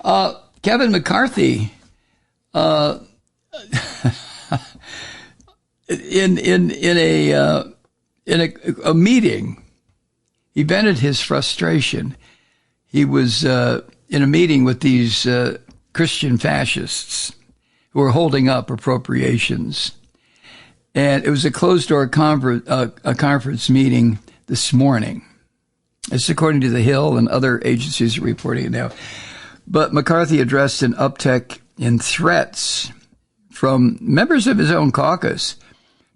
Kevin McCarthy, in a meeting, he vented his frustration. He was in a meeting with these Christian fascists who were holding up appropriations. And it was a closed-door conference meeting this morning. It's according to The Hill, and other agencies are reporting it now. But McCarthy addressed an uptick in threats from members of his own caucus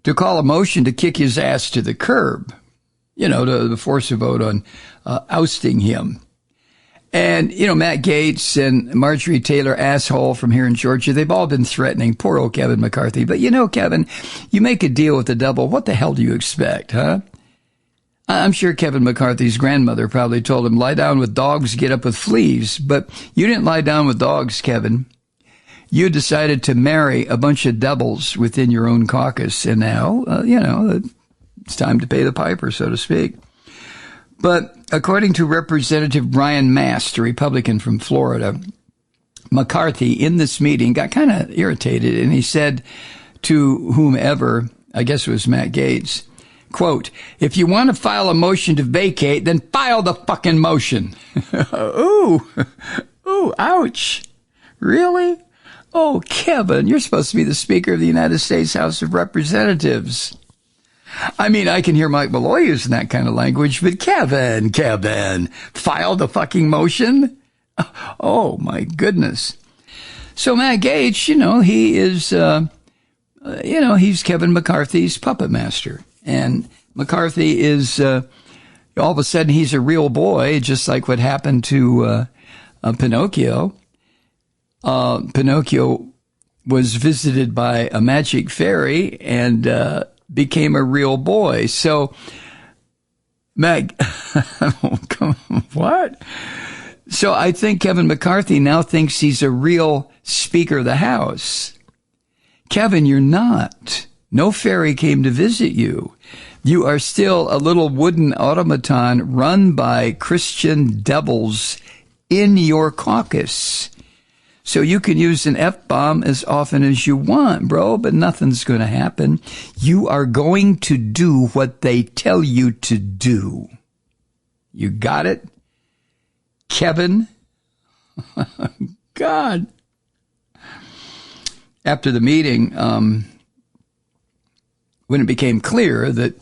to call a motion to kick his ass to the curb, to force a vote on ousting him. And, Matt Gaetz and Marjorie Taylor Asshole from here in Georgia, they've all been threatening poor old Kevin McCarthy. But, Kevin, you make a deal with the devil. What the hell do you expect, huh? I'm sure Kevin McCarthy's grandmother probably told him, lie down with dogs, get up with fleas. But you didn't lie down with dogs, Kevin. You decided to marry a bunch of devils within your own caucus. And now, it's time to pay the piper, so to speak. But according to Representative Brian Mast, a Republican from Florida, McCarthy in this meeting got kind of irritated, and he said to whomever, I guess it was Matt Gaetz, quote, if you want to file a motion to vacate, then file the fucking motion. Ooh, ouch. Really? Oh, Kevin, you're supposed to be the Speaker of the United States House of Representatives. I mean, I can hear Mike Malloy using that kind of language, but Kevin, file the fucking motion? Oh, my goodness. So Matt Gaetz, he is, he's Kevin McCarthy's puppet master. And McCarthy is, all of a sudden, he's a real boy, just like what happened to Pinocchio. Pinocchio was visited by a magic fairy and became a real boy. So, what? So I think Kevin McCarthy now thinks he's a real Speaker of the House. Kevin, you're not. No fairy came to visit you. You are still a little wooden automaton run by Christian devils in your caucus. So you can use an F-bomb as often as you want, bro, but nothing's going to happen. You are going to do what they tell you to do. You got it? Kevin? God. After the meeting, when it became clear that,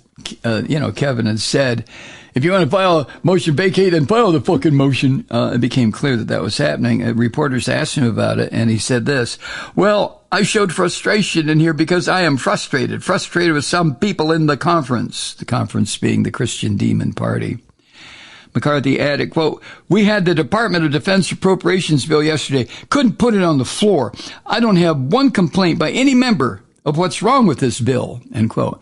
Kevin had said, if you want to file a motion vacate, then file the fucking motion. It became clear that was happening. Reporters asked him about it, and he said this, well, I showed frustration in here because I am frustrated with some people in the conference being the Christian Demon Party. McCarthy added, quote, we had the Department of Defense appropriations bill yesterday. Couldn't put it on the floor. I don't have one complaint by any member of what's wrong with this bill, end quote.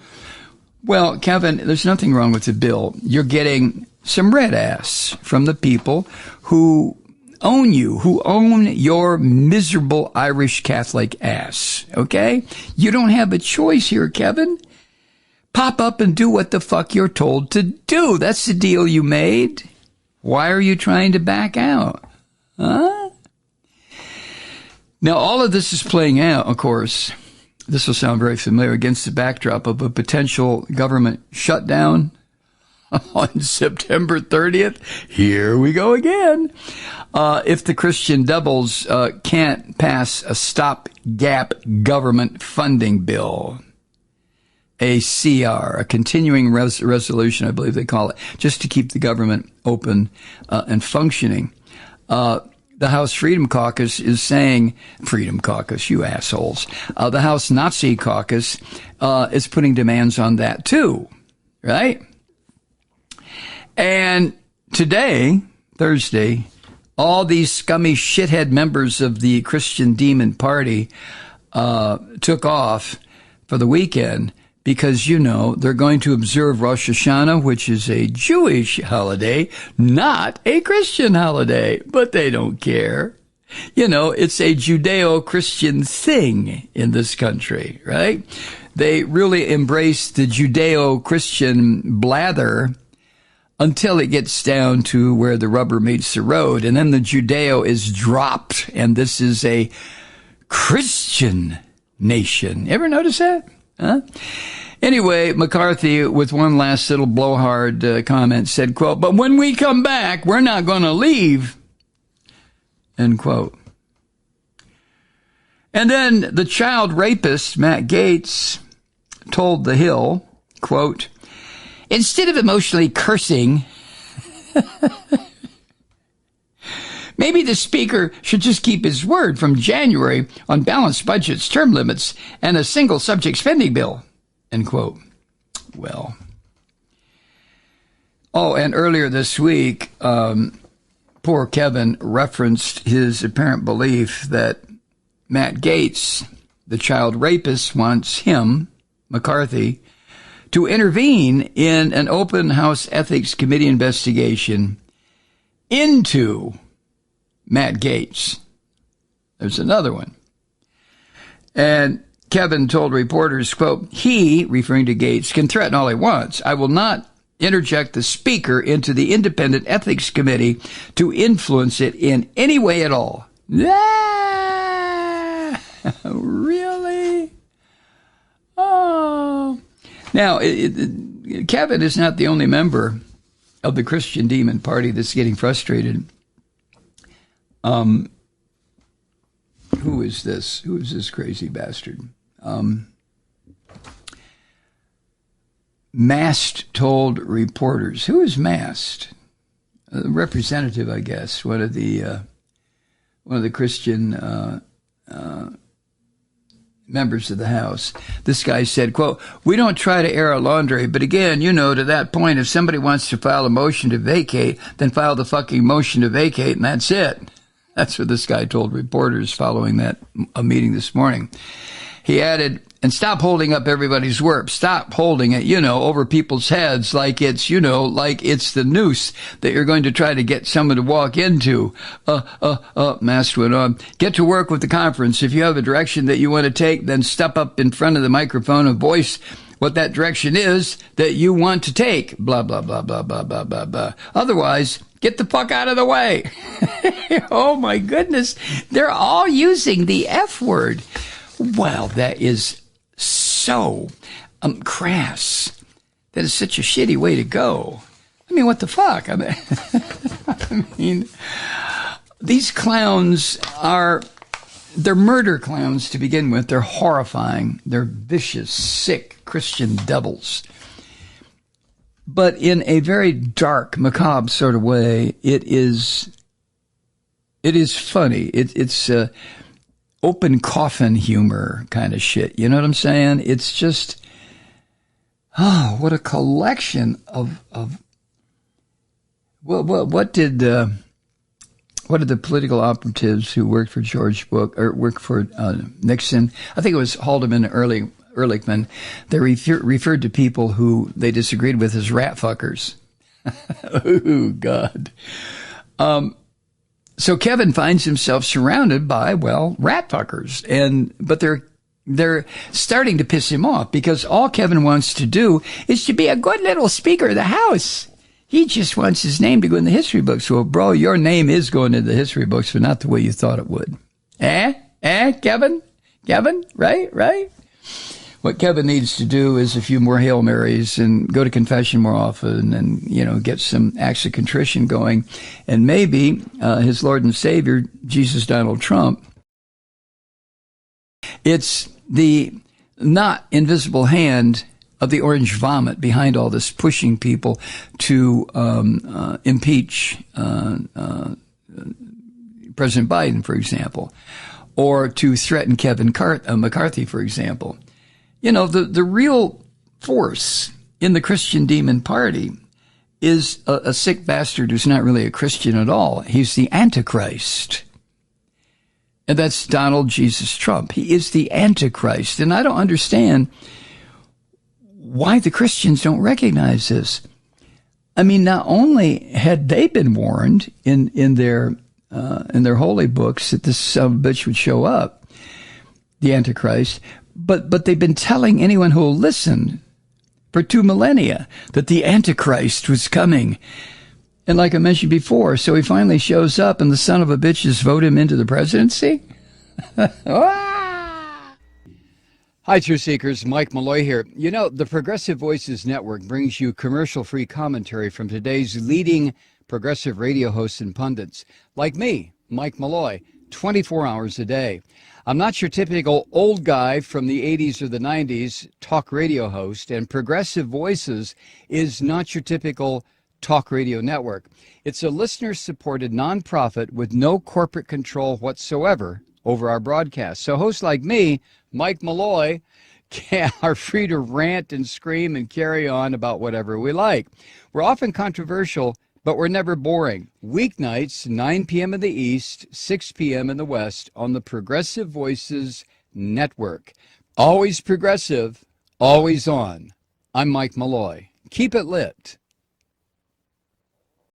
Well, Kevin, there's nothing wrong with the bill. You're getting some red ass from the people who own you, who own your miserable Irish Catholic ass, okay? You don't have a choice here, Kevin. Pop up and do what the fuck you're told to do. That's the deal you made. Why are you trying to back out? Huh? Now, all of this is playing out, of course. This will sound very familiar, against the backdrop of a potential government shutdown on September 30th. Here we go again. If the Christian devils can't pass a stopgap government funding bill, a CR, a continuing resolution, I believe they call it, just to keep the government open and functioning. The House Freedom Caucus is saying, Freedom Caucus, you assholes. The House Nazi Caucus is putting demands on that too, right? And today, Thursday, all these scummy shithead members of the Christian Demon Party took off for the weekend because, they're going to observe Rosh Hashanah, which is a Jewish holiday, not a Christian holiday, but they don't care. It's a Judeo-Christian thing in this country, right? They really embrace the Judeo-Christian blather until it gets down to where the rubber meets the road. And then the Judeo is dropped. And this is a Christian nation. Ever notice that? Huh? Anyway, McCarthy, with one last little blowhard comment, said, quote, "But when we come back, we're not going to leave," end quote. And then the child rapist, Matt Gaetz, told The Hill, quote, "Instead of emotionally cursing, maybe the speaker should just keep his word from January on balanced budgets, term limits, and a single subject spending bill," end quote. Well. Oh, and earlier this week, poor Kevin referenced his apparent belief that Matt Gaetz, the child rapist, wants him, McCarthy, to intervene in an open House Ethics Committee investigation into Matt Gaetz. There's another one. And Kevin told reporters, quote, "He," referring to Gaetz, "can threaten all he wants. I will not interject the speaker into the independent ethics committee to influence it in any way at all." Ah, really? Oh. Now, Kevin is not the only member of the Christian Demon Party that's getting frustrated. Who is this? Who is this crazy bastard? Mast told reporters. Who is Mast? A representative, I guess. One of the Christian members of the House. This guy said, quote, "We don't try to air our laundry, but again, to that point, if somebody wants to file a motion to vacate, then file the fucking motion to vacate, and that's it." That's what this guy told reporters following a meeting this morning. He added, "And stop holding up everybody's work. Stop holding it, over people's heads like it's, like it's the noose that you're going to try to get someone to walk into." Mast went on. "Get to work with the conference. If you have a direction that you want to take, then step up in front of the microphone and voice what that direction is that you want to take. Blah, blah, blah, blah, blah, blah, blah, blah. Otherwise, get the fuck out of the way." Oh, my goodness. They're all using the F word. Well, that is so crass. That is such a shitty way to go. I mean, what the fuck? I mean, these clowns they're murder clowns to begin with. They're horrifying. They're vicious, sick Christian devils. But in a very dark, macabre sort of way, it is funny. It's open coffin humor kind of shit. You know what I'm saying? It's just, what a collection of what did the political operatives who worked for George Bush or worked for Nixon? I think it was Haldeman, Ehrlichman. They referred to people who they disagreed with as rat fuckers. Oh God. So Kevin finds himself surrounded by, rat fuckers. But they're starting to piss him off because all Kevin wants to do is to be a good little Speaker of the House. He just wants his name to go in the history books. Well, bro, your name is going into the history books, but not the way you thought it would. Kevin? Right? What Kevin needs to do is a few more Hail Marys and go to confession more often and, get some acts of contrition going. And maybe his Lord and Savior, Jesus Donald Trump, it's the not invisible hand of the orange vomit behind all this pushing people to impeach President Biden, for example, or to threaten Kevin McCarthy, for example. The real force in the Christian Demon Party is a sick bastard who's not really a Christian at all. He's the Antichrist. And that's Donald Jesus Trump. He is the Antichrist. And I don't understand why the Christians don't recognize this. I mean, not only had they been warned in their holy books that this son of a bitch would show up, the Antichrist, but they've been telling anyone who will listen for 2 millennia that the Antichrist was coming. And like I mentioned before, so he finally shows up and the son of a bitch just vote him into the presidency? Hi, Truth Seekers. Mike Malloy here. You know, the Progressive Voices Network brings you commercial-free commentary from today's leading progressive radio hosts and pundits, like me, Mike Malloy, 24 hours a day. I'm not your typical old guy from the 80s or the 90s talk radio host, and Progressive Voices is not your typical talk radio network. It's a listener-supported nonprofit with no corporate control whatsoever over our broadcast. So hosts like me, Mike Malloy, are free to rant and scream and carry on about whatever we like. We're often controversial, but we're never boring. Weeknights, 9 p.m. in the East, 6 p.m. in the West on the Progressive Voices Network. Always progressive, always on. I'm Mike Malloy. Keep it lit.